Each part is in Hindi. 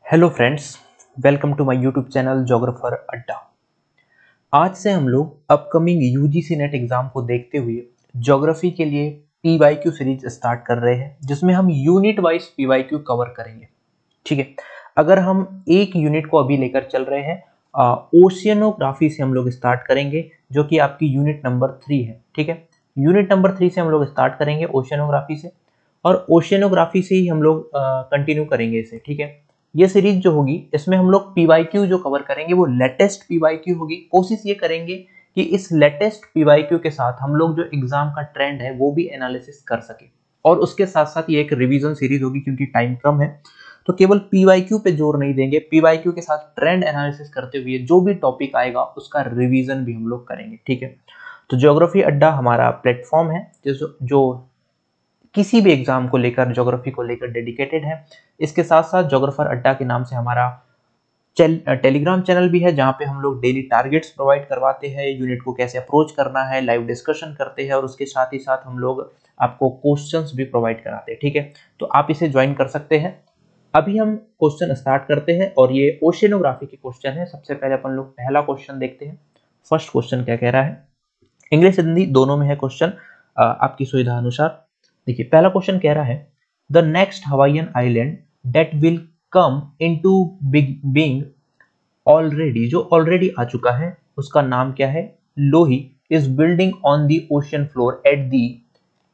Hello friends, welcome to my YouTube channel geographer Adda. आज से हम लोग अपकमिंग यूजीसी नेट एग्जाम को देखते हुए ज्योग्राफी के लिए पीवाईक्यू सीरीज स्टार्ट कर रहे हैं, जिसमें हम यूनिट वाइज पीवाईक्यू कवर करेंगे। ठीक है, अगर हम एक यूनिट को अभी लेकर चल रहे हैं, ओशियनोग्राफी से हम लोग स्टार्ट करेंगे, जो कि आपकी यूनिट नंबर 3 है। ठीक है, यूनिट नंबर 3 से हम लोग स्टार्ट करेंगे ओशियनोग्राफी से, और ओशियनोग्राफी से ही हम लोग कंटिन्यू करेंगे इसे। ठीक है, ये सीरीज जो होगी इसमें हम लोग पीवाईक्यू जो कवर करेंगे वो लेटेस्ट पीवाईक्यू होगी। कोशिश ये करेंगे कि इस लेटेस्ट पीवाईक्यू के साथ हम लोग जो एग्जाम का ट्रेंड है वो भी एनालिसिस कर सके, और उसके साथ साथ ये एक रिवीजन सीरीज होगी, क्योंकि टाइम कम है तो केवल पीवाईक्यू पे जोर नहीं देंगे, पीवाईक्यू के साथ ट्रेंड एनालिसिस करते हुए जो भी टॉपिक आएगा उसका रिवीजन भी हम लोग करेंगे। ठीक है, तो ज्योग्राफी अड्डा हमारा प्लेटफॉर्म है जो किसी भी एग्जाम को लेकर, ज्योग्राफी को लेकर डेडिकेटेड है। इसके साथ साथ ज्योग्राफर अड्डा के नाम से हमारा टेलीग्राम चैनल भी है, जहां पे हम लोग डेली टारगेट्स प्रोवाइड करवाते हैं, यूनिट को कैसे अप्रोच करना है, लाइव डिस्कशन करते हैं, और उसके साथ ही साथ हम लोग आपको क्वेश्चंस भी प्रोवाइड कराते हैं। ठीक है, तो आप इसे ज्वाइन कर सकते हैं। अभी हम क्वेश्चन स्टार्ट करते हैं, और ये ओशियनोग्राफी के क्वेश्चन है। सबसे पहले अपन लोग पहला क्वेश्चन देखते हैं। फर्स्ट क्वेश्चन क्या कह रहा है, इंग्लिश हिंदी दोनों में है क्वेश्चन, आपकी सुविधा अनुसार। देखिए, पहला क्वेश्चन कह रहा है, the next Hawaiian island that will come into being already, जो ऑलरेडी आ चुका है उसका नाम क्या है, Loihi, is building on the ocean floor at the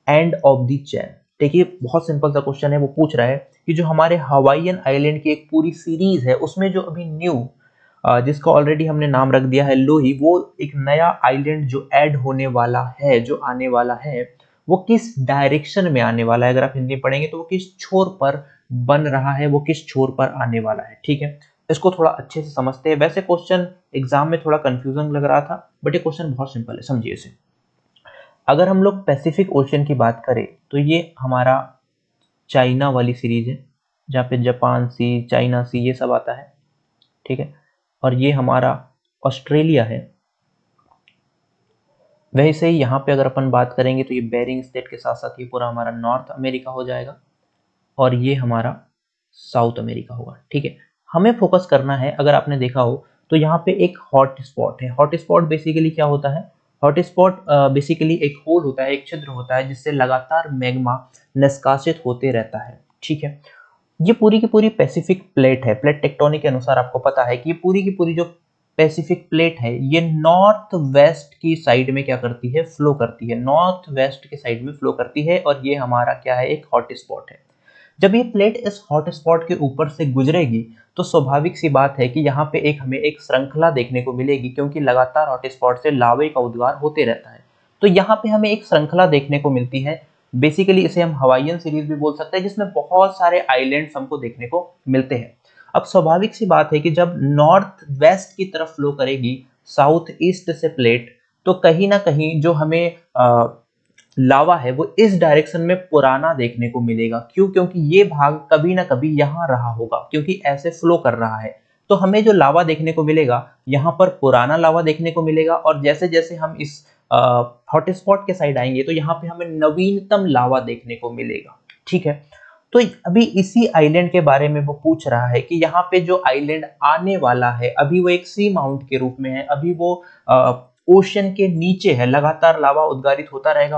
end of the chain. देखिए, बहुत सिंपल सा क्वेश्चन है। वो पूछ रहा है कि जो हमारे हवाईयन आइलैंड की एक पूरी सीरीज है उसमें जो अभी न्यू, जिसका ऑलरेडी हमने नाम रख दिया है लोही, वो एक नया आइलैंड जो ऐड होने वाला है, जो आने वाला है, वो किस डायरेक्शन में आने वाला है। अगर आप हिंदी पढ़ेंगे तो वो किस छोर पर बन रहा है, वो किस छोर पर आने वाला है। ठीक है, इसको थोड़ा अच्छे से समझते हैं। वैसे क्वेश्चन एग्जाम में थोड़ा कंफ्यूजन लग रहा था, बट ये क्वेश्चन बहुत सिंपल है, समझिए इसे। अगर हम लोग पैसिफिक ओशन की बात करें तो ये हमारा चाइना वाली सीरीज है, जहाँ पे जापान सी, चाइना सी, ये सब आता है। ठीक है, और ये हमारा ऑस्ट्रेलिया है। वैसे ही यहाँ पे अगर अपन बात करेंगे तो ये बेरिंग स्टेट के साथ साथ ये पूरा हमारा नॉर्थ अमेरिका हो जाएगा, और ये हमारा साउथ अमेरिका होगा। ठीक है, हमें फोकस करना है, अगर आपने देखा हो तो यहाँ पे एक हॉट स्पॉट है। हॉट स्पॉट बेसिकली क्या होता है, हॉट स्पॉट बेसिकली एक होल होता है, एक छिद्र होता है, जिससे लगातार मैग्मा निष्कासित होते रहता है। ठीक है, ये पूरी की पूरी पैसिफिक प्लेट है। प्लेट टेक्टोनिक के अनुसार आपको पता है कि ये पूरी की पूरी जो पैसिफिक प्लेट है, ये नॉर्थ वेस्ट की साइड में क्या करती है, फ्लो करती है, नॉर्थ वेस्ट के साइड में फ्लो करती है, और ये हमारा क्या है, एक हॉट स्पॉट है। जब ये प्लेट इस हॉट स्पॉट के ऊपर से गुजरेगी तो स्वाभाविक सी बात है कि यहाँ पे हमें एक श्रृंखला देखने को मिलेगी, क्योंकि लगातार हॉट स्पॉट से लावे का उद्गार होते रहता है। तो यहाँ पे हमें एक श्रृंखला देखने को मिलती है। बेसिकली इसे हम हवाईयन सीरीज भी बोल सकते हैं, जिसमें बहुत सारे आइलैंड्स हमको देखने को मिलते हैं। अब स्वाभाविक सी बात है कि जब नॉर्थ वेस्ट की तरफ फ्लो करेगी साउथ ईस्ट से प्लेट, तो कहीं ना कहीं जो हमें लावा है वो इस डायरेक्शन में पुराना देखने को मिलेगा। क्यों? क्योंकि ये भाग कभी ना कभी यहाँ रहा होगा, क्योंकि ऐसे फ्लो कर रहा है। तो हमें जो लावा देखने को मिलेगा, यहाँ पर पुराना लावा देखने को मिलेगा, और जैसे जैसे हम इस हॉटस्पॉट के साइड आएंगे तो यहाँ पे हमें नवीनतम लावा देखने को मिलेगा। ठीक है, तो अभी इसी आइलैंड के बारे में वो पूछ रहा है कि यहाँ पे जो आइलैंड आने वाला है, अभी वो एक सी माउंट के रूप में है, अभी वो ओशन के नीचे है, लगातार लावा उद्गारित होता रहेगा,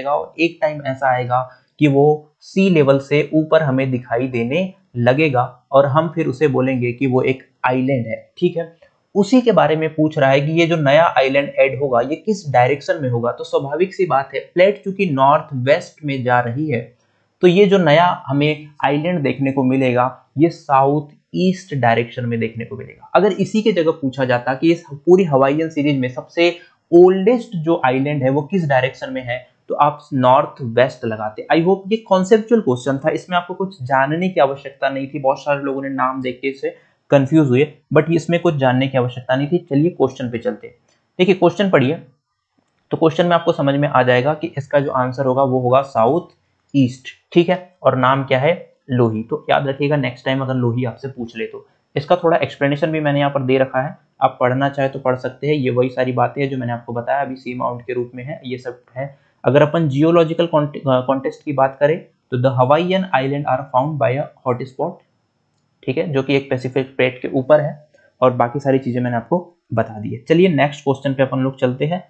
और एक टाइम ऐसा आएगा कि वो सी लेवल से ऊपर हमें दिखाई देने लगेगा, और हम फिर उसे बोलेंगे कि वो एक आइलैंड है। ठीक है, उसी के बारे में पूछ रहा है कि ये जो नया आइलैंड ऐड होगा ये किस डायरेक्शन में होगा। तो स्वाभाविक सी बात है, प्लेट चूंकि नॉर्थ वेस्ट में जा रही है, तो ये जो नया हमें आइलैंड देखने को मिलेगा ये साउथ ईस्ट डायरेक्शन में देखने को मिलेगा। अगर इसी के जगह पूछा जाता कि इस पूरी हवाईयन सीरीज में सबसे ओल्डेस्ट जो आइलैंड है वो किस डायरेक्शन में है, तो आप नॉर्थ वेस्ट लगाते। आई होप ये कॉन्सेप्चुअल क्वेश्चन था, इसमें आपको कुछ जानने की आवश्यकता नहीं थी। बहुत सारे लोगों ने नाम देख के इसे कंफ्यूज हुए, बट इसमें कुछ जानने की आवश्यकता नहीं थी। चलिए क्वेश्चन पे चलते हैं। देखिए, क्वेश्चन पढ़िए, तो क्वेश्चन में आपको समझ में आ जाएगा कि इसका जो आंसर होगा वो होगा साउथ ईस्ट। ठीक है, और नाम क्या है, लोही। तो याद रखिएगा, नेक्स्ट टाइम अगर लोही आपसे पूछ ले तो इसका थोड़ा एक्सप्लेनेशन भी मैंने यहाँ पर दे रखा है, आप पढ़ना चाहे तो पढ़ सकते हैं। ये वही सारी बातें हैं जो मैंने आपको बताया, अभी सी माउंट के रूप में है, ये सब है। अगर अपन जियोलॉजिकल कॉन्टेस्ट की बात करें तो the Hawaiian island are found by a hot spot ठीक है, जो कि एक पैसिफिक प्लेट के ऊपर है, और बाकी सारी चीजें मैंने आपको बता दी है। चलिए नेक्स्ट क्वेश्चन पे अपन लोग चलते हैं।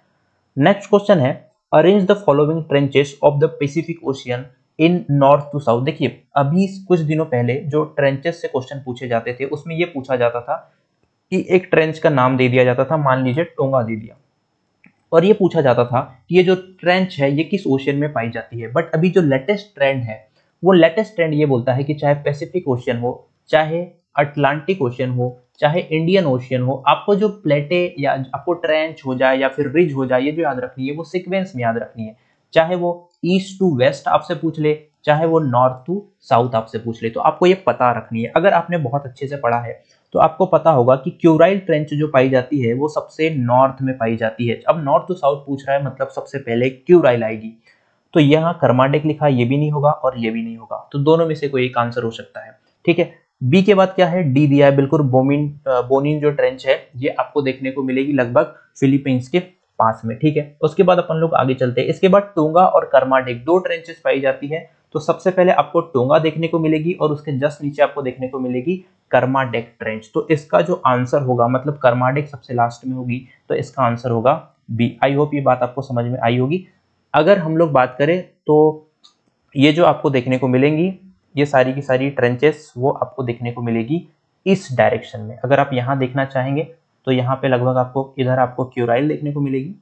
नेक्स्ट क्वेश्चन है arrange the following trenches of the Pacific Ocean in north to south. देखिए अभी कुछ दिनों पहले जो ट्रेंचेस से क्वेश्चन पूछे जाते थे उसमें ये पूछा जाता था कि एक ट्रेंच का नाम दे दिया जाता था, मान लीजिए टोंगा दे दिया, और ये पूछा जाता था कि ये जो ट्रेंच है ये किस ओशियन में पाई जाती है। बट अभी जो लेटेस्ट ट्रेंड है वो लेटेस्ट ट्रेंड ये बोलता है कि चाहे पैसिफिक ओशियन हो, चाहे अटलांटिक ओशियन हो, चाहे इंडियन ओशियन हो, आपको जो प्लेटे या आपको ट्रेंच हो जाए या फिर रिज हो जाए, ये जो याद रखनी है वो सीक्वेंस में याद रखनी है। चाहे वो ईस्ट टू वेस्ट आपसे पूछ ले, चाहे वो नॉर्थ टू साउथ आपसे पूछ ले, तो आपको ये पता रखनी है। अगर आपने बहुत अच्छे से पढ़ा है तो आपको पता होगा कि क्यूराइल ट्रेंच जो पाई जाती है वो सबसे नॉर्थ में पाई जाती है। अब नॉर्थ टू साउथ पूछ रहा है मतलब सबसे पहले क्यूराइल आएगी, तो यहाँ कर्माडेक लिखा, ये भी नहीं होगा और ये भी नहीं होगा, तो दोनों में से कोई एक आंसर हो सकता है। ठीक है, बी के बाद क्या है, डी दिया है बिल्कुल। बोनिन जो ट्रेंच है ये आपको देखने को मिलेगी लगभग फिलीपींस के पास में। ठीक है, उसके बाद अपन लोग आगे चलते हैं। इसके बाद टोंगा और कर्माडेक दो ट्रेंचेस पाई जाती है, तो सबसे पहले आपको टोंगा देखने को मिलेगी और उसके जस्ट नीचे आपको देखने को मिलेगी कर्माडेक ट्रेंच। तो इसका जो आंसर होगा, मतलब कर्माडेक सबसे लास्ट में होगी, तो इसका आंसर होगा बी। आई होप ये बात आपको समझ में आई होगी। अगर हम लोग बात करें तो ये जो आपको देखने को मिलेंगी ये सारी की सारी ट्रेंचेस वो आपको देखने को मिलेगी इस डायरेक्शन में। अगर आप यहाँ देखना चाहेंगे तो यहाँ पे लगभग आपको इधर आपको क्यूराइल देखने को मिलेगी,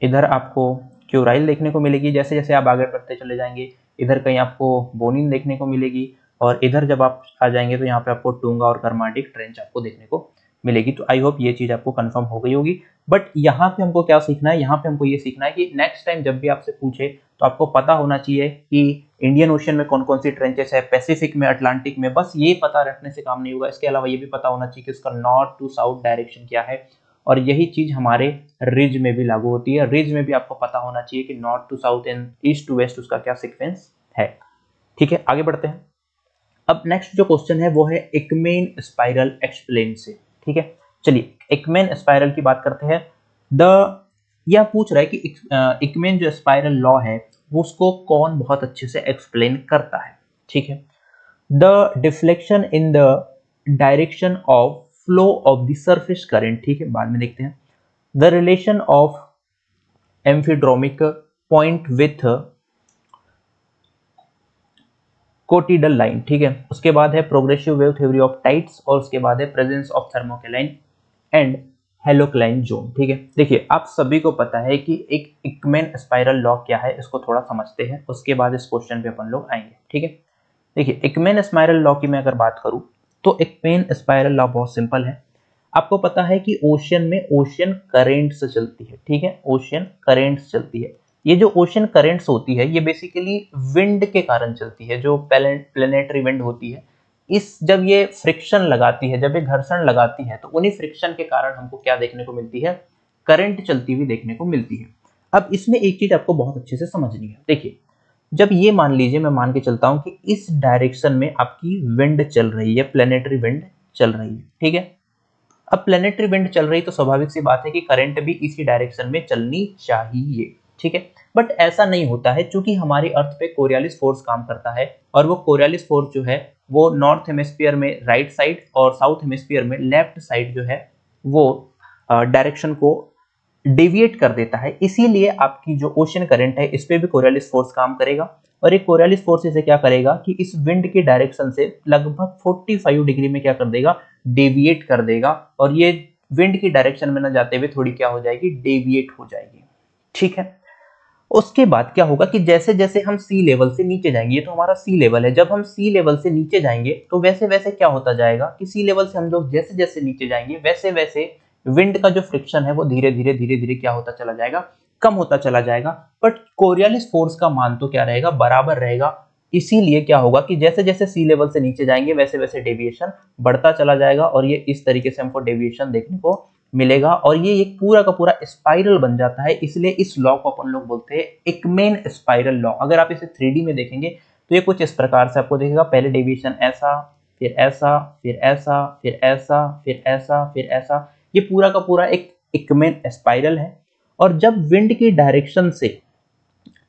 इधर आपको क्यूराइल देखने को मिलेगी। जैसे जैसे आप आगे बढ़ते चले जाएंगे इधर कहीं आपको बोनिन देखने को मिलेगी, और इधर जब आप आ जाएंगे तो यहाँ पे आपको टोंगा और कर्माटिक ट्रेंच आपको देखने को मिलेगी। तो आई होप ये चीज आपको कंफर्म हो गई होगी। बट यहाँ पे हमको क्या सीखना है, यहाँ पे हमको ये सीखना है कि नेक्स्ट टाइम जब भी आपसे पूछे तो आपको पता होना चाहिए कि इंडियन ओशन में कौन कौन सी ट्रेंचेस है, पैसिफिक में, अटलांटिक में। बस ये पता रखने से काम नहीं होगा, इसके अलावा ये भी पता होना चाहिए कि उसका नॉर्थ टू साउथ डायरेक्शन क्या है। और यही चीज हमारे रिज में भी लागू होती है। रिज में भी आपको पता होना चाहिए कि north to south and east to west उसका क्या सीक्वेंस है। ठीक है, आगे बढ़ते हैं। अब नेक्स्ट जो क्वेश्चन है वो है एकमेन स्पाइरल एक्सप्लेन से। ठीक है, चलिए एकमेन स्पाइरल की बात करते हैं। यह पूछ रहा है कि एकमेन जो स्पाइरल लॉ है वो उसको कौन बहुत अच्छे से एक्सप्लेन करता है। ठीक है, the deflection in the direction of flow of the surface current. ठीक है, बाद में देखते हैं। The relation of amphidromic point with cotidal line. ठीक है, उसके बाद है progressive wave theory of tides, और उसके बाद है presence of thermocline and halocline zone. ठीक है, देखिए आप सभी को पता है कि एक एकमैन स्पाइरल लॉ क्या है, इसको थोड़ा समझते हैं, उसके बाद इस क्वेश्चन पे अपन लोग आएंगे। ठीक है, देखिए एकमैन स्पाइरल लॉ की मैं अगर बात करूं तो एकमैन स्पाइरल लॉ बहुत सिंपल है। आपको पता है कि ओशियन में ओशियन करेंट से चलती है। ठीक है, ओशियन करेंट से चलती है। ये जो ओशियन करेंट्स होती है ये बेसिकली विंड के कारण चलती है, जो प्लेनेटरी विंड होती है। इस जब ये फ्रिक्शन लगाती है, जब ये घर्षण लगाती है, तो उन्हीं फ्रिक्शन के कारण हमको क्या देखने को मिलती है, करंट चलती हुई देखने को मिलती है। अब इसमें एक चीज आपको बहुत अच्छे से समझनी है। देखिए जब ये मान लीजिए, मैं मान के चलता हूं कि इस डायरेक्शन में आपकी विंड चल रही है, प्लेनेटरी विंड चल रही है। ठीक है, अब प्लेनेटरी विंड चल रही तो स्वाभाविक सी बात है कि करंट भी इसी डायरेक्शन में चलनी चाहिए। ठीक है, बट ऐसा नहीं होता है, क्योंकि हमारी अर्थ पे कोरियालिस फोर्स काम करता है, और वो कोरियालिस फोर्स जो है वो नॉर्थ हेमिस्फीयर में राइट साइड और साउथ हेमिस्फीयर में लेफ्ट साइड जो है वो डायरेक्शन को डेविएट कर देता है। इसीलिए आपकी जो ओशन करंट है इस पे भी कोरियालिस फोर्स काम करेगा, और एक कोरियालिस फोर्स इसे क्या करेगा कि इस विंड की डायरेक्शन से लगभग 45 डिग्री में क्या कर देगा, डेविएट कर देगा, और ये विंड की डायरेक्शन में न जाते हुए थोड़ी क्या हो जाएगी, डेविएट हो जाएगी। ठीक है, उसके बाद क्या होगा कि जैसे जैसे हम सी लेवल से नीचे जाएंगे, ये तो हमारा सी लेवल है, जब हम सी लेवल से नीचे जाएंगे तो वैसे वैसे क्या होता जाएगा कि सी लेवल से हम लोग जैसे जैसे नीचे जाएंगे वैसे वैसे विंड का जो फ्रिक्शन है वो धीरे धीरे क्या होता चला जाएगा, कम होता चला जाएगा। बट कोरियालिस फोर्स का मान तो क्या रहेगा, बराबर रहेगा। इसीलिए क्या होगा कि जैसे जैसे सी लेवल से नीचे जाएंगे वैसे वैसे डेविएशन बढ़ता चला जाएगा, और ये इस तरीके से हमको डेविएशन देखने को मिलेगा, और ये एक पूरा का पूरा स्पाइरल बन जाता है। इसलिए इस लॉ को अपन लोग बोलते हैं एकमैन स्पाइरल लॉ। अगर आप इसे 3D में देखेंगे तो ये कुछ इस प्रकार से आपको दिखेगा, पहले डेविएशन ऐसा, फिर ऐसा, फिर ऐसा, फिर ऐसा, फिर ऐसा, फिर ऐसा। ये पूरा का पूरा एक एकमैन स्पाइरल है। और जब विंड की डायरेक्शन से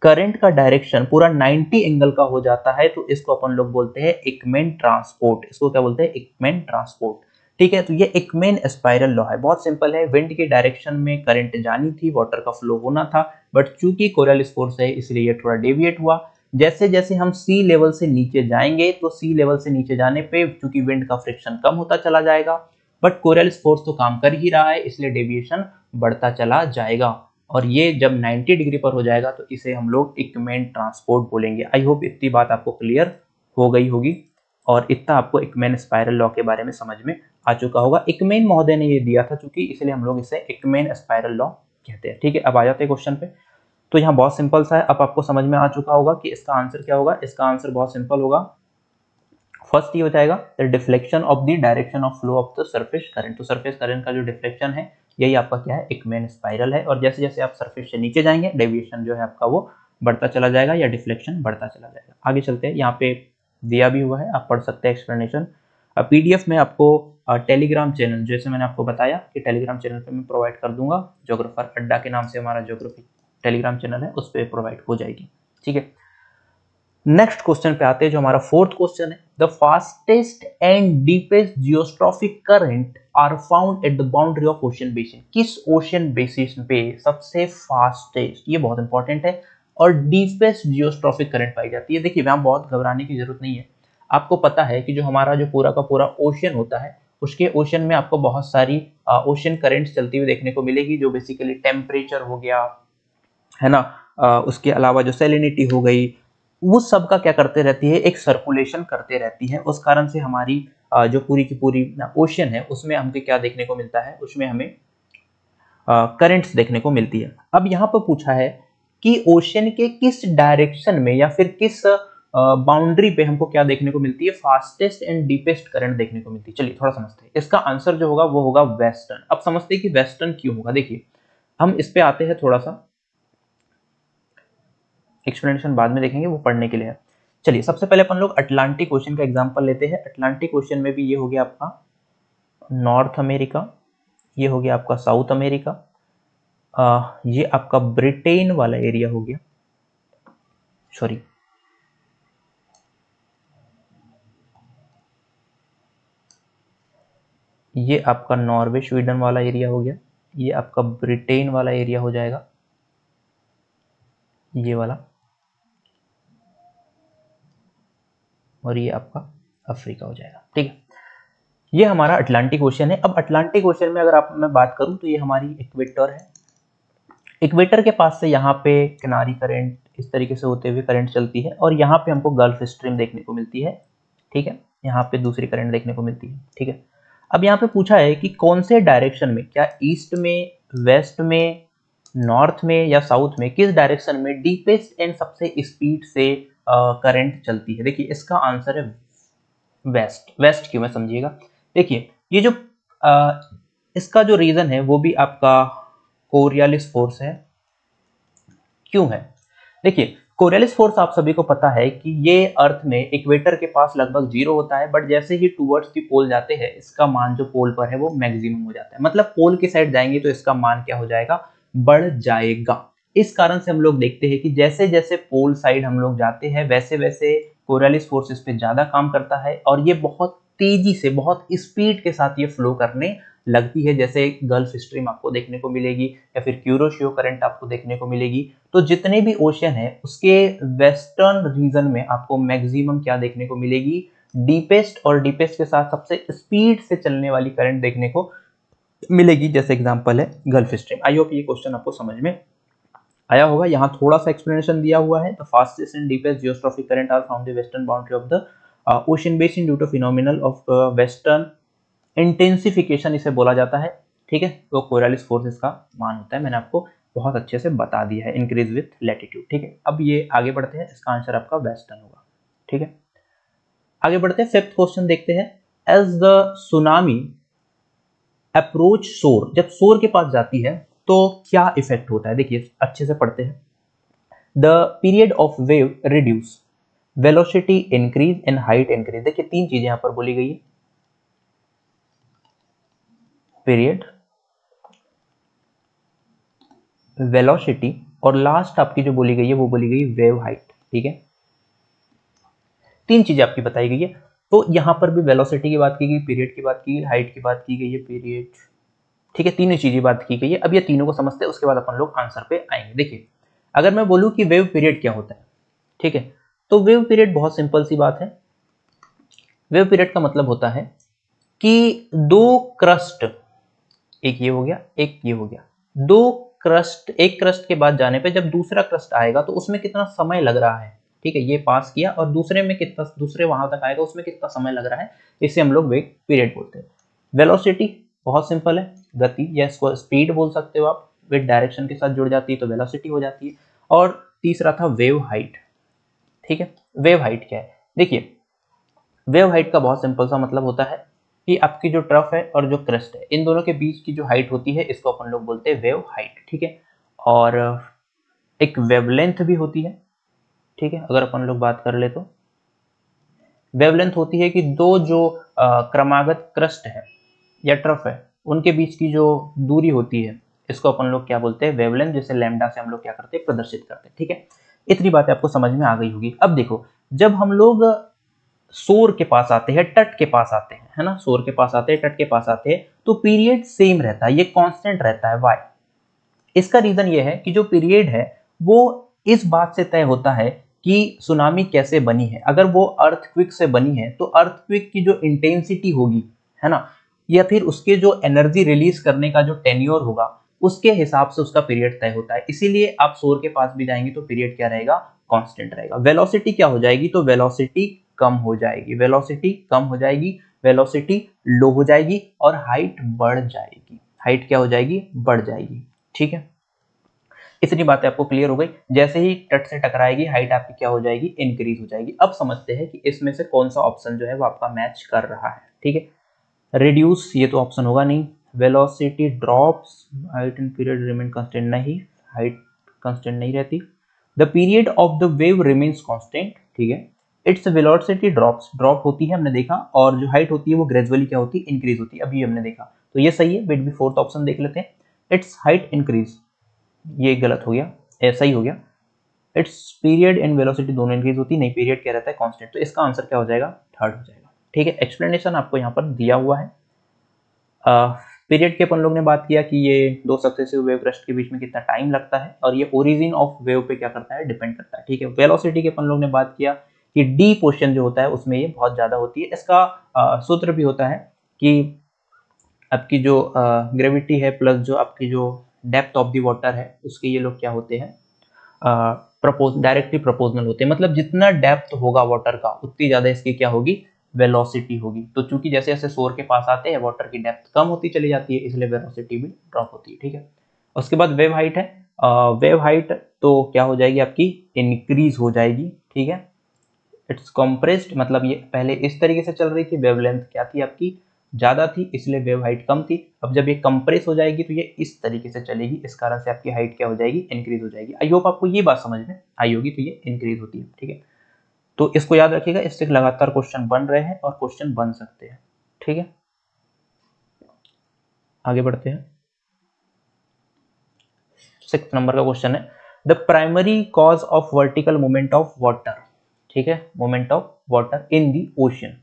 करंट का डायरेक्शन पूरा 90 एंगल का हो जाता है तो इसको अपन लोग बोलते हैं एकमैन ट्रांसपोर्ट। इसको क्या बोलते हैं? Ekman transport. ठीक है, तो ये एकमैन स्पाइरल लॉ है, बहुत सिंपल है। विंड के डायरेक्शन में करंट जानी थी, वाटर का फ्लो होना था, बट चूंकि कोरियोलिस फोर्स है इसलिए ये थोड़ा डेविएट हुआ। जैसे जैसे हम सी लेवल से नीचे जाएंगे तो सी लेवल से नीचे जाने पे चूंकि विंड का फ्रिक्शन कम होता चला जाएगा, बट कोरियोलिस फोर्स तो काम कर ही रहा है इसलिए डेविएशन बढ़ता चला जाएगा। और ये जब 90 डिग्री पर हो जाएगा तो इसे हम लोग एकमैन ट्रांसपोर्ट बोलेंगे। आई होप इतनी बात आपको क्लियर हो गई होगी और इतना आपको एकमैन स्पाइरल लॉ के बारे में समझ में आ चुका होगा। एकमैन महोदय ने ये दिया था चूंकि, इसलिए हम लोग इसे एकमैन स्पाइरल लॉ कहते हैं। ठीक है, अब आ जाते हैं क्वेश्चन पे। तो यहाँ बहुत सिंपल सा है, अब आपको समझ में आ चुका होगा कि इसका आंसर क्या होगा। इसका आंसर बहुत सिंपल होगा। फर्स्ट ये हो जाएगा the deflection of the direction of flow of the surface current. तो सरफेस करंट का जो डिफ्लेक्शन है यही आपका क्या है? एकमैन स्पाइरल है। और जैसे जैसे आप सरफेस से नीचे जाएंगे डेविएशन जो है आपका वो बढ़ता चला जाएगा या डिफ्लेक्शन बढ़ता चला जाएगा। आगे चलते हैं, यहाँ पे दिया भी हुआ है, आप पढ़ सकते हैं एक्सप्लेनेशन। पीडीएफ में आपको टेलीग्राम चैनल, जैसे मैंने आपको बताया कि टेलीग्राम चैनल पे मैं प्रोवाइड कर दूंगा, ज्योग्राफर अड्डा के नाम से हमारा ज्योग्राफी टेलीग्राम चैनल है, उस पर प्रोवाइड हो जाएगी। ठीक है, नेक्स्ट क्वेश्चन पे आते हैं जो हमारा फोर्थ क्वेश्चन है। The fastest and deepest geostrophic current are found at the boundary of ocean basin. किस ओशन बेसिन पे सबसे फास्टेस्ट, ये बहुत इंपॉर्टेंट है, और डीपेस्ट जियोस्ट्रॉफिक करंट पाई जाती है? देखिए वहां बहुत घबराने की जरूरत नहीं है। आपको पता है कि जो हमारा जो पूरा का पूरा ओशन होता है उसके ओशन में आपको बहुत सारी ओशन करंट्स चलती हुई देखने को मिलेगी, जो बेसिकली टेम्परेचर हो गया है ना, उसके अलावा जो सैलिनिटी हो गई, वो सब का क्या करते रहती है? एक सर्कुलेशन करते रहती है। उस कारण से हमारी जो पूरी की पूरी ओशन है उसमें हमको क्या देखने को मिलता है? उसमें हमें करंट्स देखने को मिलती है। अब यहाँ पर पूछा है कि ओशन के किस डायरेक्शन में या फिर किस बाउंड्री पे हमको क्या देखने को मिलती है? फास्टेस्ट एंड डीपेस्ट करंट देखने को मिलती है। चलिए थोड़ा समझते हैं। इसका आंसर जो होगा वो होगा वेस्टर्न। अब समझते हैं कि वेस्टर्न क्यों होगा। देखिए हम इस पे आते हैं, थोड़ा सा एक्सप्लेनेशन बाद में देखेंगे, वो पढ़ने के लिए है। चलिए सबसे पहले अपन लोग अटलांटिक ओशन का एग्जांपल लेते हैं। अटलांटिक ओशन में भी ये हो गया आपका नॉर्थ अमेरिका, ये हो गया आपका साउथ अमेरिका, ये आपका ब्रिटेन वाला एरिया हो गया, सॉरी ये आपका नॉर्वे स्वीडन वाला एरिया हो गया, ये आपका ब्रिटेन वाला एरिया हो जाएगा, ये वाला, और ये आपका अफ्रीका हो जाएगा। ठीक है, ये हमारा अटलांटिक ओशन है। अब अटलांटिक ओशन में अगर आप मैं बात करूं तो ये हमारी इक्वेटर है। इक्वेटर के पास से यहाँ पे किनारी करंट इस तरीके से होते हुए करंट चलती है, और यहाँ पे हमको गल्फ स्ट्रीम देखने को मिलती है। ठीक है, यहाँ पे दूसरी करंट देखने को मिलती है। ठीक है, अब यहाँ पे पूछा है कि कौन से डायरेक्शन में, क्या ईस्ट में, वेस्ट में, नॉर्थ में या साउथ में, किस डायरेक्शन में डीपेस्ट एंड सबसे स्पीड से करंट चलती है? देखिए इसका आंसर है वेस्ट। वेस्ट क्यों है समझिएगा। देखिए ये जो इसका जो रीजन है वो भी आपका कोरियोलिस फोर्स है। क्यों है? देखिए कोरियोलिस फोर्स आप सभी को पता है कि ये अर्थ में इक्वेटर के पास लगभग 0 होता है, बट जैसे ही टूवर्ड्स दी पोल जाते हैं इसका मान जो पोल पर है वो मैक्सिमम हो जाता है। मतलब पोल की साइड जाएंगे तो इसका मान क्या हो जाएगा? बढ़ जाएगा। इस कारण से हम लोग देखते हैं कि जैसे जैसे पोल साइड हम लोग जाते हैं वैसे वैसे कोरियोलिस फोर्स इस पे ज्यादा काम करता है, और ये बहुत तेजी से, बहुत स्पीड के साथ ये फ्लो करने लगती है। जैसे गल्फ स्ट्रीम आपको देखने को मिलेगी या फिर क्यूरोशियो करंट आपको देखने को मिलेगी। तो जितने भी ओशन है उसके वेस्टर्न रीजन में आपको मैक्सिमम क्या देखने को मिलेगी? डीपेस्ट, और डीपेस्ट के साथ सबसे स्पीड से चलने वाली करंट देखने को मिलेगी। जैसे एग्जांपल है गल्फ स्ट्रीम। आई होप ये क्वेश्चन आपको समझ में आया होगा। यहाँ थोड़ा सा एक्सप्लेनेशन दिया हुआ है। The fastest and deepest geostrophic current are found the western boundary of the ocean basin due to phenomenal of western intensification इसे बोला जाता है। ठीक है, तो कोरियोलिस फोर्स इसका मान होता है। मैंने आपको बहुत अच्छे से बता दिया है, इंक्रीज विथ लैटिट्यूड। ठीक है, अब ये आगे बढ़ते हैं। इसका आंसर आपका वेस्टर्न होगा। ठीक है, आगे बढ़ते हैं। फिफ्थ क्वेश्चन देखते हैं। एज द सुनामी अप्रोच शोर, जब शोर के पास जाती है तो क्या इफेक्ट होता है? देखिए अच्छे से पढ़ते हैं। The period of wave reduce, velocity increase and height increase. देखिए तीन चीजें यहां पर बोली गई है। पीरियड, वेलोसिटी और लास्ट आपकी जो बोली गई है वो बोली गई वेव हाइट। ठीक है, 3 चीजें आपकी बताई गई है। तो यहां पर भी वेलोसिटी की बात की गई, पीरियड की बात की गई, हाइट की बात की गई है, पीरियड, ठीक है, तीनों चीजें बात की गई है। अब ये तीनों को समझते हैं, उसके बाद अपन लोग आंसर पे आएंगे। देखिए, अगर मैं बोलूं कि वेव पीरियड क्या होता है, ठीक है, तो वेव पीरियड बहुत सिंपल सी बात है। वेव पीरियड का मतलब होता है कि दो क्रस्ट, एक ये हो गया, एक ये हो गया, दो क्रस्ट, एक क्रस्ट के बाद जाने पे जब दूसरा क्रस्ट आएगा तो उसमें कितना समय लग रहा है, ठीक है, ये पास किया और दूसरे में कितना, दूसरे वहां तक आएगा उसमें कितना समय लग रहा है, इसे हम लोग वेग पीरियड बोलते हैं। वेलोसिटी बहुत सिंपल है, गति या इसको स्पीड बोल सकते हो आप, विद डायरेक्शन के साथ जुड़ जाती है तो वेलोसिटी हो जाती है। और तीसरा था वेव हाइट। ठीक है, वेव हाइट क्या है, देखिए, वेव हाइट का बहुत सिंपल सा मतलब होता है कि आपकी जो ट्रफ है और जो क्रस्ट है, इन दोनों के बीच की जो हाइट होती है इसको अपन लोग बोलते हैं वेव हाइट। ठीक है, और एक वेवलेंथ भी होती है। ठीक है, अगर अपन लोग बात कर ले तो वेवलेंथ होती है कि दो जो क्रमागत क्रस्ट है या ट्रफ है उनके बीच की जो दूरी होती है, इसको अपन लोग क्या बोलते हैं, वेवलेंथ, जैसे लैम्डा से हम लोग क्या करते हैं, प्रदर्शित करते हैं। ठीक है, इतनी बातें आपको समझ में आ गई होगी। अब देखो, जब हम लोग सोर के पास आते हैं, तट के पास आते हैं, है ना, सोर के पास आते हैं, तट के पास आते हैं, तो पीरियड सेम रहता है, ये कांस्टेंट रहता है। वाई? इसका रीजन ये है कि जो पीरियड है वो इस बात से तय होता है कि सुनामी कैसे बनी है। अगर वो अर्थक्विक से बनी है तो अर्थक्विक की जो इंटेंसिटी होगी, है ना, या फिर उसके जो एनर्जी रिलीज करने का जो टेन्योर होगा, उसके हिसाब से उसका पीरियड तय होता है। इसीलिए आप सोर के पास भी जाएंगे तो पीरियड क्या रहेगा, कांस्टेंट रहेगा। वेलोसिटी क्या हो जाएगी, तो वेलोसिटी कम हो जाएगी, वेलोसिटी कम हो जाएगी, वेलोसिटी लो हो जाएगी और हाइट बढ़ जाएगी। हाइट क्या हो जाएगी, बढ़ जाएगी। ठीक है, इतनी बातें आपको क्लियर हो गई। जैसे ही तट से टकराएगी हाइट आपकी क्या हो जाएगी, इंक्रीज हो जाएगी। अब समझते हैं कि इसमें से कौन सा ऑप्शन जो है वो आपका मैच कर रहा है। ठीक है, रिड्यूस, ये तो ऑप्शन होगा नहीं। Velocity drops, height and period remain constant, नहीं, हाइट कांस्टेंट नहीं रहती। The period of the wave remains constant, ठीक है, इट्स वेलोसिटी ड्रॉप्स, ड्रॉप होती है हमने देखा, और जो हाइट होती है वो ग्रेजुअली क्या होती है, इंक्रीज होती है, अभी हमने देखा, तो ये सही है। वेट भी फोर्थ ऑप्शन देख लेते हैं, इट्स हाइट इंक्रीज, ये गलत हो गया, ऐसा ही हो गया। इट्स पीरियड एंड वेलोसिटी दोनों इंक्रीज होती, नहीं, पीरियड क्या रहता है, कांस्टेंट, तो इसका आंसर क्या हो जाएगा, थर्ड हो जाएगा। ठीक है, एक्सप्लेनेशन आपको यहाँ पर दिया हुआ है। पीरियड के अपन लोग ने बात किया कि ये दो सक्सेसिव वेव क्रस्ट के बीच में कितना टाइम लगता है, और ये ओरिजिन ऑफ वेव पे क्या करता है, डिपेंड करता है। ठीक है, वेलोसिटी के अपन लोग ने बात किया कि डी पोर्शन जो होता है उसमें ये बहुत ज्यादा होती है। इसका सूत्र भी होता है कि आपकी जो ग्रेविटी है प्लस जो आपकी जो डेप्थ ऑफ द वाटर है, उसके ये लोग क्या होते हैं, डायरेक्टली प्रोपोर्शनल होते हैं। मतलब जितना डेप्थ होगा वाटर का उतनी ज्यादा इसकी क्या होगी, वेलोसिटी होगी। तो चूंकि जैसे जैसे सोर के पास आते हैं वाटर की डेप्थ कम होती चली जाती है, इसलिए वेलोसिटी भी ड्रॉप होती है। ठीक है, उसके बाद वेव हाइट है। वेव हाइट तो क्या हो जाएगी आपकी, इंक्रीज हो जाएगी। ठीक है, इट्स कंप्रेस्ड, मतलब ये पहले इस तरीके से चल रही थी, वेवलेंथ क्या थी आपकी, ज्यादा थी, इसलिए वेव हाइट कम थी। अब जब ये कंप्रेस हो जाएगी तो ये इस तरीके से चलेगी, इस कारण से आपकी हाइट क्या हो जाएगी, इंक्रीज हो जाएगी। आई होप आपको ये बात समझ में आई होगी, तो ये इंक्रीज होती है। ठीक है, तो इसको याद रखिएगा, इससे लगातार क्वेश्चन बन रहे हैं और क्वेश्चन बन सकते हैं। ठीक है, आगे बढ़ते हैं। 6 नंबर का क्वेश्चन है, the primary cause of vertical movement of water. ठीक है, movement of water in the ocean.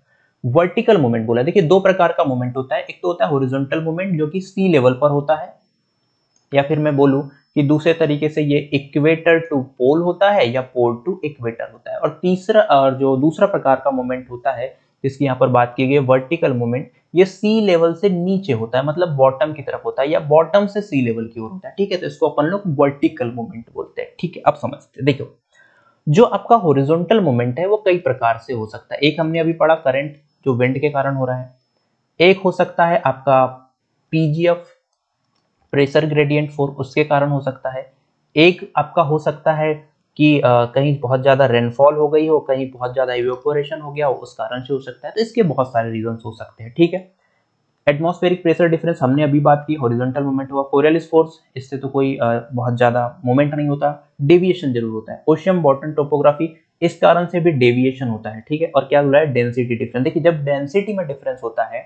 Vertical movement बोला, देखिए दो प्रकार का मूवमेंट होता है, एक तो होता है हॉरिजॉन्टल मूवमेंट जो कि सी लेवल पर होता है, या फिर मैं बोलूं कि दूसरे तरीके से ये इक्वेटर टू पोल होता है या पोल टू इक्वेटर होता है। और तीसरा, और जो दूसरा प्रकार का मूवमेंट होता है जिसकी यहाँ पर बात की गई वर्टिकल मूवमेंट, ये सी लेवल से नीचे होता है, मतलब बॉटम की तरफ होता है, या बॉटम से सी लेवल की ओर होता है। ठीक है, तो इसको अपन लोग वर्टिकल मूवमेंट बोलते हैं। ठीक है, अब समझते हैं। देखो, जो आपका हॉरिजॉन्टल मूवमेंट है वो कई प्रकार से हो सकता है। एक हमने अभी पढ़ा, करंट जो विंड के कारण हो रहा है। एक हो सकता है आपका पीजीएफ, प्रेशर ग्रेडियंट फोर्स, उसके कारण हो सकता है। एक आपका हो सकता है कि कहीं बहुत ज्यादा रेनफॉल हो गई हो, कहीं बहुत ज्यादा इवेपोरेशन हो गया हो, उस कारण से हो सकता है। तो इसके बहुत सारे रीजन हो सकते हैं। ठीक है, एटमॉस्फेरिक प्रेशर डिफरेंस हमने अभी बात की, हॉरिजॉन्टल मूवमेंट हुआ। कोरियोलिस फोर्स, इससे तो कोई बहुत ज्यादा मूवमेंट नहीं होता, डेविएशन जरूर होता है। ओशियन बॉटम टोपोग्राफी, इस कारण से भी डेविएशन होता है। ठीक है, और क्या बोला है, डेंसिटी डिफरेंस। देखिए, जब डेंसिटी में डिफरेंस होता है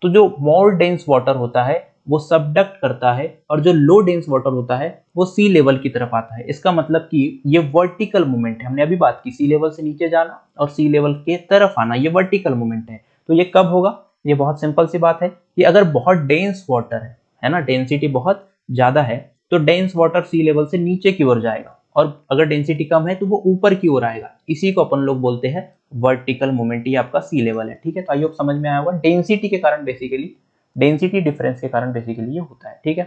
तो जो मोर डेंस वाटर होता है वो सबडक्ट करता है और जो लो डेंस वाटर होता है वो सी लेवल की तरफ आता है। इसका मतलब कि ये वर्टिकल मूवमेंट है, हमने अभी बात की सी लेवल से नीचे जाना और सी लेवल के तरफ आना, ये वर्टिकल मूवमेंट है। तो ये कब होगा? ये बहुत सिंपल सी बात है कि अगर बहुत डेंस वाटर है ना, डेंसिटी बहुत ज्यादा है, तो डेंस वाटर सी लेवल से नीचे की ओर जाएगा, और अगर डेंसिटी कम है तो वो ऊपर की ओर आएगा। इसी को अपन लोग बोलते हैं वर्टिकल मूवमेंट। ये आपका सी लेवल है, ठीक है। तो आई होप समझ में आया होगा। डेंसिटी के कारण बेसिकली, डेंसिटी डिफरेंस के कारण बेसिकली ये होता है, ठीक है।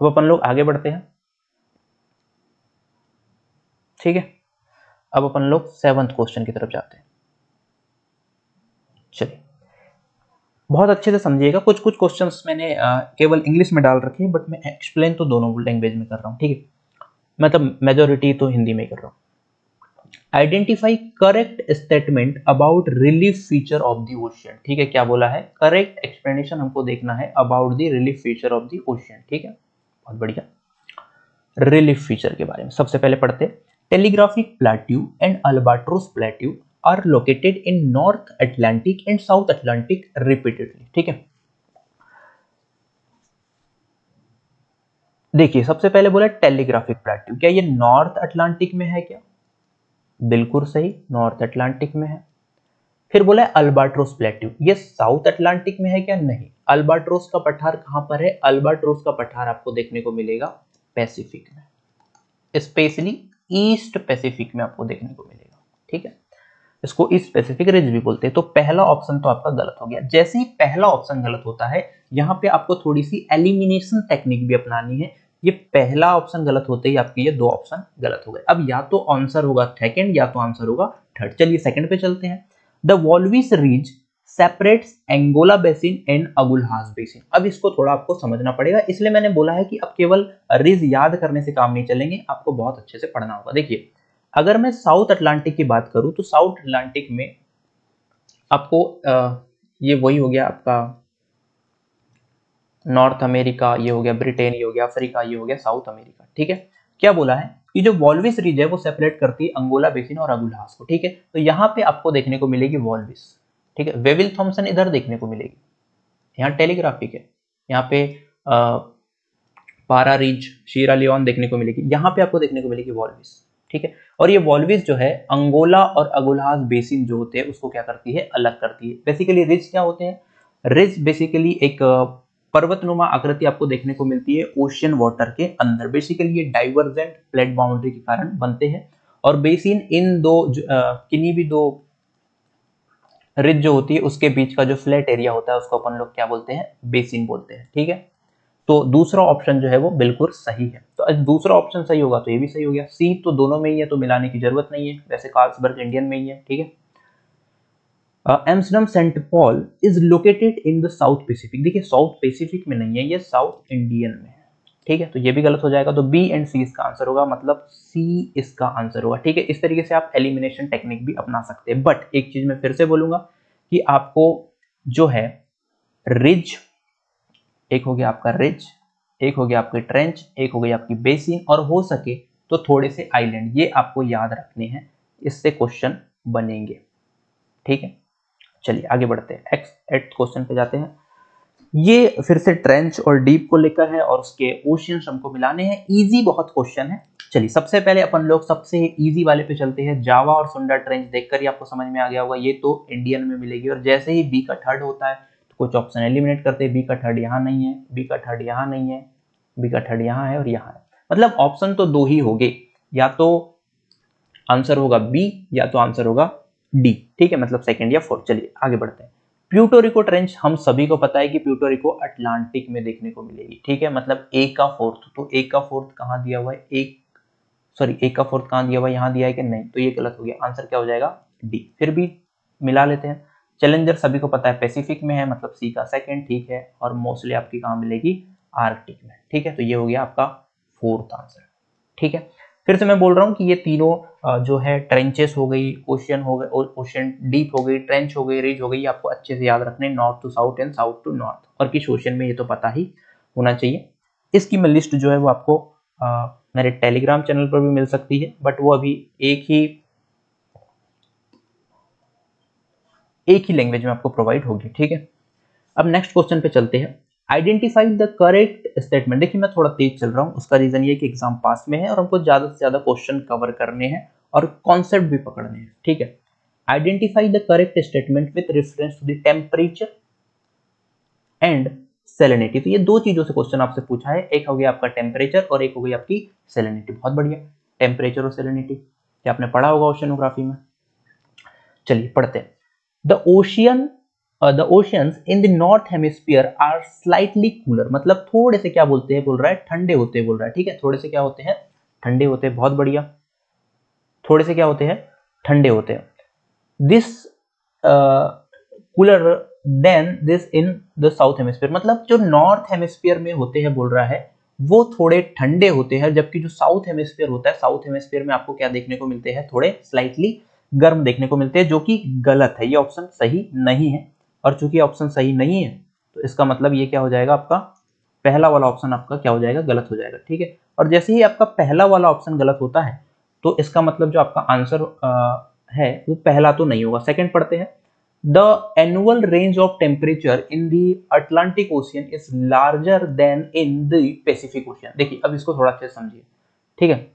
अब अपन लोग आगे बढ़ते हैं, ठीक है। अब अपन लोग 7th क्वेश्चन की तरफ जाते हैं। चलिए बहुत अच्छे से समझिएगा, कुछ कुछ क्वेश्चंस मैंने केवल इंग्लिश में डाल रखे हैं, बट मैं एक्सप्लेन तो दोनों लैंग्वेज में कर रहा हूँ, ठीक है। मतलब मेजोरिटी तो हिंदी में कर रहा हूँ। Identify correct statement about relief feature of the ocean, ठीक है। क्या बोला है? करेक्ट एक्सप्लेनेशन हमको देखना है about the relief feature of the ocean, ठीक है। बहुत बढ़िया। रिलीफ फीचर के बारे में सबसे पहले पढ़ते हैं। Telegraphic plateau and albatross plateau are located in North Atlantic and South Atlantic repeatedly, ठीक है। देखिए सबसे पहले बोला टेलीग्राफिक प्लेट्यू, क्या ये नॉर्थ अटलांटिक में है क्या? बिल्कुल सही, नॉर्थ अटलांटिक में है। फिर बोला है अल्बाट्रोस प्लेट्यू, ये साउथ अटलांटिक में है क्या? नहीं। अल्बाट्रोस का पठार कहां पर है? अल्बाट्रोस का पठार आपको देखने को मिलेगा पैसिफिक में, स्पेशली ईस्ट पैसिफिक में आपको देखने को मिलेगा, ठीक है। इसको ईस्ट पैसिफिक रिज भी बोलते हैं। तो पहला ऑप्शन तो आपका गलत हो गया। जैसे ही पहला ऑप्शन गलत होता है, यहाँ पे आपको थोड़ी सी एलिमिनेशन टेक्निक भी अपनानी है। ये पहला ऑप्शन गलत होते ही आपके ये दो ऑप्शन गलत हो गए। अब या तो आंसर होगा सेकंड या तो आंसर होगा थर्ड। चलिए सेकंड पे चलते हैं। The Walvis ridge separates Angola basin and Agulhas basin. अब इसको थोड़ा आपको समझना पड़ेगा, इसलिए मैंने बोला है कि अब केवल रिज याद करने से काम नहीं चलेंगे, आपको बहुत अच्छे से पढ़ना होगा। देखिए अगर मैं साउथ अटलांटिक की बात करूं तो साउथ अटलांटिक में आपको ये वही हो गया आपका नॉर्थ अमेरिका, ये हो गया ब्रिटेन, ये हो गया अफ्रीका, ये हो गया साउथ अमेरिका, ठीक है। क्या बोला है कि जो वॉल्विस रीज है वो सेपरेट करती है अंगोला बेसिन और अगुल्हास को, ठीक है। तो यहाँ पे आपको देखने को मिलेगी वॉल्विस, ठीक है। वेविल थॉम्सन इधर देखने को मिलेगी, यहाँ टेलीग्राफिक है। यहाँ पे पारा रीज, शीरा लियोन देखने को मिलेगी। यहाँ पे आपको देखने को मिलेगी वॉल्विस, ठीक है। और ये वॉल्विस जो है अंगोला और अगुल्हास बेसिन जो होते हैं उसको क्या करती है? अलग करती है। बेसिकली रिज क्या होते हैं? रिज बेसिकली एक पर्वतनुमा आकृति आपको देखने को मिलती है ओशियन वाटर के अंदर। बेसिकली ये डाइवर्जेंट प्लेट बाउंड्री के कारण बनते हैं। और बेसिन इन दो किन्हीं भी दो रिज जो होती है उसके बीच का जो फ्लैट एरिया होता है उसको अपन लोग क्या बोलते हैं? बेसिन बोलते हैं, ठीक है। तो दूसरा ऑप्शन जो है वो बिल्कुल सही है। तो आज दूसरा ऑप्शन सही होगा तो ये भी सही हो गया। सी तो दोनों में ही है तो मिलाने की जरूरत नहीं है, वैसे कार्लसबर्ग इंडियन में ही है, ठीक है। Amsterdam Saint Paul is located in the South Pacific. देखिए साउथ पैसिफिक में नहीं है, ये साउथ इंडियन में है, ठीक है। तो ये भी गलत हो जाएगा। तो बी एंड सी इसका आंसर होगा, मतलब सी इसका आंसर होगा, ठीक है। इस तरीके से आप एलिमिनेशन टेक्निक भी अपना सकते हैं। बट एक चीज मैं फिर से बोलूंगा कि आपको जो है रिज, एक हो गया आपका रिज, एक हो गया आपकी ट्रेंच, एक हो गई आपकी बेसिन, और हो सके तो थोड़े से आइलैंड, ये आपको याद रखने हैं, इससे क्वेश्चन बनेंगे, ठीक है। चलिए आगे बढ़ते हैं, 8th क्वेश्चन पे जाते हैं। ये फिर से ट्रेंच और डीप को लेकर है और उसके ओशियंस हमको मिलाने हैं। इजी बहुत क्वेश्चन है। चलिए सबसे पहले अपन लोग सबसे इजी वाले पे चलते हैं। जावा और सुंडा ट्रेंच देखकर ही आपको समझ में आ गया होगा, ये तो इंडियन में मिलेगी। और जैसे ही बी का थर्ड होता है तो कुछ ऑप्शन एलिमिनेट करते हैं। बी का थर्ड यहाँ नहीं है, बी का थर्ड यहाँ नहीं है, बी का थर्ड यहाँ है और यहाँ है। मतलब ऑप्शन तो दो ही होंगे, या तो आंसर होगा बी या तो आंसर होगा डी, ठीक है। मतलब सेकंड या फोर्थ। चलिए आगे बढ़ते हैं। प्यूटोरिको ट्रेंच हम सभी को पता है कि प्यूटोरिको अटलांटिक में देखने को मिलेगी, ठीक है। मतलब ए का फोर्थ, तो ए का फोर्थ कहाँ दिया हुआ है? ए का फोर्थ कहाँ दिया हुआ है? यहाँ दिया है कि नहीं? तो ये गलत हो गया। आंसर क्या हो जाएगा? डी। फिर भी मिला लेते हैं। चैलेंजर सभी को पता है पैसिफिक में है, मतलब सी का सेकंड, ठीक है। और मोस्टली आपकी कहाँ मिलेगी? आर्कटिक में, ठीक है। तो ये हो गया आपका फोर्थ आंसर, ठीक है। फिर से मैं बोल रहा हूँ कि ये तीनों जो है ट्रेंचेस हो गई, ओशियन हो गए, ओशियन डीप हो गई, ट्रेंच हो गई, रिज हो गई, आपको अच्छे से याद रखने, north to south and south to north. और किस ओशियन में ये तो पता ही होना चाहिए। इसकी मैं लिस्ट जो है वो आपको मेरे टेलीग्राम चैनल पर भी मिल सकती है, बट वो अभी एक ही लैंग्वेज में आपको प्रोवाइड होगी, ठीक है। अब नेक्स्ट क्वेश्चन पे चलते हैं। Identify the correct statement. देखिए मैं थोड़ा तेज चल रहा हूँ, उसका रीजन ये कि एग्जाम पास में है और हमको ज्यादा से ज्यादा क्वेश्चन कवर करने हैं और कॉन्सेप्ट भी पकड़ने हैं, ठीक है। Identify the correct statement with reference to the temperature and salinity. तो ये दो चीजों से क्वेश्चन आपसे पूछा है, एक हो गया आपका टेम्परेचर और एक हो गई आपकी सेलेनिटी। बहुत बढ़िया, टेम्परेचर और सेलेनिटी क्या आपने पढ़ा होगा ओशियनोग्राफी में। चलिए पढ़ते हैं। The oceans in the north hemisphere are slightly cooler, मतलब थोड़े से क्या बोलते हैं, बोल रहा है ठंडे होते हैं, बोल रहा है, ठीक है। थोड़े से क्या होते हैं, ठंडे होते हैं, बहुत बढ़िया। थोड़े से क्या होते हैं, ठंडे होते हैं। This cooler than this in the south hemisphere, मतलब जो नॉर्थ हेमिस्फीयर में होते हैं, बोल रहा है वो थोड़े ठंडे होते हैं, जबकि जो साउथ हेमिस्फीयर होता है, साउथ हेमिस्फीयर में आपको क्या देखने को मिलते हैं, थोड़े स्लाइटली गर्म देखने को मिलते हैं, जो कि गलत है, ये ऑप्शन सही नहीं है। और चूंकि ऑप्शन सही नहीं है तो इसका मतलब ये क्या हो जाएगा, आपका पहला वाला ऑप्शन आपका क्या हो जाएगा, गलत हो जाएगा, ठीक है। और जैसे ही आपका पहला वाला ऑप्शन गलत होता है तो इसका मतलब जो आपका आंसर है वो पहला तो नहीं होगा। सेकंड पढ़ते हैं। The annual range of temperature in the Atlantic ocean is larger then in the Pacific ocean. देखिए अब इसको थोड़ा अच्छे से समझिए, ठीक है।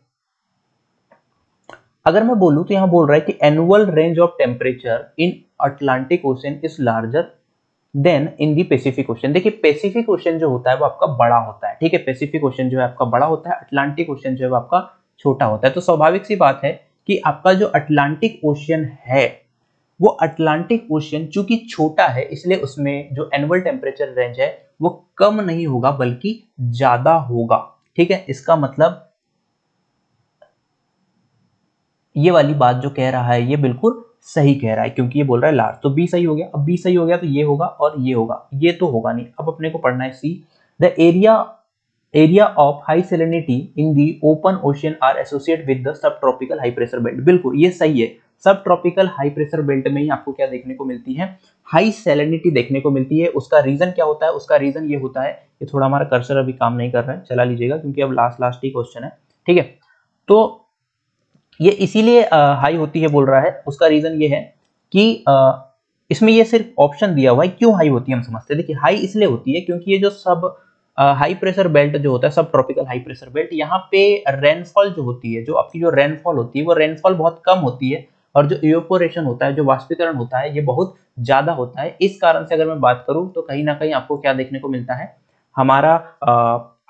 अगर मैं बोलूं तो यहां बोल रहा है कि annual range of temperature in Atlantic ocean is larger then in the Pacific ocean. देखिए पैसिफिक ओशियन जो होता है वो आपका बड़ा होता है, ठीक है। पैसिफिक ओशियन जो है आपका बड़ा होता है, अटलांटिक ओशियन जो है वो आपका छोटा होता है। तो स्वाभाविक सी बात है कि आपका जो अटलांटिक ओशियन है वो अटलांटिक ओशियन चूंकि छोटा है, इसलिए उसमें जो एनुअल टेम्परेचर रेंज है वो कम नहीं होगा बल्कि ज्यादा होगा, ठीक है। इसका मतलब ये वाली बात जो कह रहा है ये बिल्कुल सही कह रहा है, क्योंकि ये बोल रहा है लार्ज, तो बी सही हो गया। अब बी सही हो गया तो ये होगा और ये होगा, ये तो होगा नहीं। अब अपने को पढ़ना है C. The area of high salinity in the open ocean are associate with the sub tropical high pressure belt. बिल्कुल ये सही है, सब ट्रॉपिकल हाई प्रेशर बेल्ट में ही आपको क्या देखने को मिलती है, हाई सेलेनिटी देखने को मिलती है। उसका रीजन क्या होता है, उसका रीजन ये होता है, ये थोड़ा हमारा कर्सर अभी काम नहीं कर रहा है, चला लीजिएगा क्योंकि अब लास्ट ही क्वेश्चन है, ठीक है। तो ये इसीलिए हाई होती है बोल रहा है, उसका रीजन ये है कि इसमें ये सिर्फ ऑप्शन दिया हुआ है, क्यों हाई होती है हम समझते हैं। देखिए हाई इसलिए होती है क्योंकि ये जो सब हाई प्रेशर बेल्ट जो होता है, सब ट्रॉपिकल हाई प्रेशर बेल्ट, यहाँ पे रेनफॉल जो होती है, जो आपकी जो रेनफॉल होती है वो रेनफॉल बहुत कम होती है, और जो इवेपोरेशन होता है, जो वाष्पीकरण होता है, ये बहुत ज्यादा होता है। इस कारण से अगर मैं बात करूं तो कहीं ना कहीं आपको क्या देखने को मिलता है, हमारा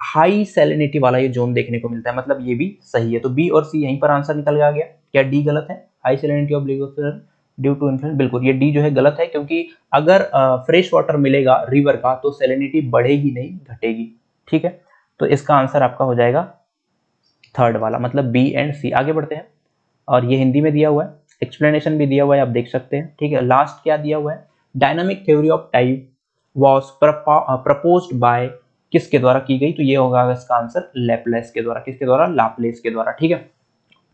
हाई सैलिनिटी वाला ये जोन देखने को मिलता है। मतलब ये भी सही है, तो बी और सी यहीं पर आंसर निकल गया। क्या डी गलत है, high salinity of lignosphere due to influence, बिल्कुल ये डी जो है गलत है, क्योंकि अगर फ्रेश वाटर मिलेगा रिवर का तो सैलिनिटी बढ़ेगी नहीं घटेगी, ठीक है। तो इसका आंसर आपका हो जाएगा थर्ड वाला, मतलब बी एंड सी। आगे बढ़ते हैं, और ये हिंदी में दिया हुआ है, एक्सप्लेनेशन भी दिया हुआ है, आप देख सकते हैं, ठीक है। लास्ट क्या दिया हुआ है, dynamic theory of time was proposed by किसके द्वारा की गई, तो ये होगा इसका आंसर लैपलेस के द्वारा। किसके द्वारा, लाप्लेस के द्वारा, ठीक है।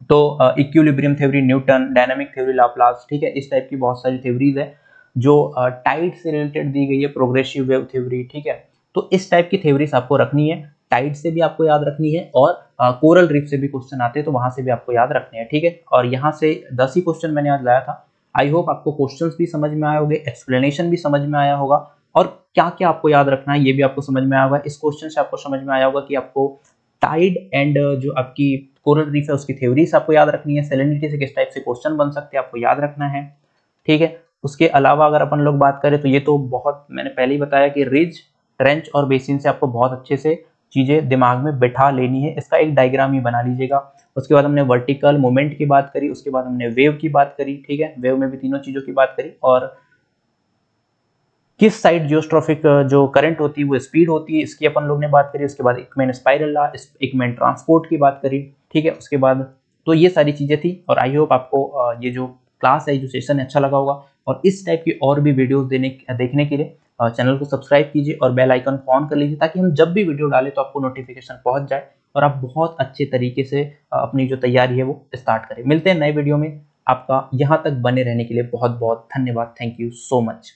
तो equilibrium theory Newton, dynamic theory Laplace, ठीक है। इस टाइप की बहुत सारी थ्योरीज है जो टाइड से रिलेटेड दी गई है, प्रोग्रेसिव वेव थ्योरी, ठीक है। तो इस टाइप की थ्योरीज आपको रखनी है, टाइड से भी आपको याद रखनी है, और कोरल रीफ से भी क्वेश्चन आते हैं तो वहां से भी आपको याद रखने हैं, ठीक है। और यहाँ से 10 ही क्वेश्चन मैंने आज लाया था। आई होप आपको क्वेश्चंस भी समझ में आए होंगे, एक्सप्लेनेशन भी समझ में आया होगा, और क्या क्या आपको याद रखना है ये भी आपको समझ में आया होगा। इस क्वेश्चन से आपको समझ में आया होगा कि आपको टाइड एंड जो आपकी कोरल रीफ है उसकी थ्योरीज आपको याद रखनी है, सैलिनिटी से किस टाइप से क्वेश्चन बन सकते हैं आपको याद रखना है, ठीक है। उसके अलावा अगर अपन लोग बात करें तो ये तो बहुत मैंने पहले ही बताया कि रिज, ट्रेंच और बेसिन से आपको बहुत अच्छे से चीजें दिमाग में बैठा लेनी है। इसका एक डायग्राम ही बना लीजिएगा। उसके बाद हमने वर्टिकल मूवमेंट की बात करी, उसके बाद हमने वेव की बात करी, ठीक है। वेव में भी तीनों चीजों की बात करी, और किस साइड जियोस्ट्रोफिक जो करंट होती है वो स्पीड होती है, इसकी अपन लोग ने बात करी। उसके बाद Ekman spiral law, Ekman transport की बात करी, ठीक है। उसके बाद तो ये सारी चीजें थी, और आई होप आपको ये जो क्लास है, जो सेशन है, अच्छा लगा होगा। और इस टाइप की और भी वीडियोस देखने के लिए चैनल को सब्सक्राइब कीजिए और बेल आइकन को ऑन कर लीजिए, ताकि हम जब भी वीडियो डालें तो आपको नोटिफिकेशन पहुंच जाए और आप बहुत अच्छे तरीके से अपनी जो तैयारी है वो स्टार्ट करें। मिलते हैं नए वीडियो में। आपका यहाँ तक बने रहने के लिए बहुत बहुत धन्यवाद। Thank you so much.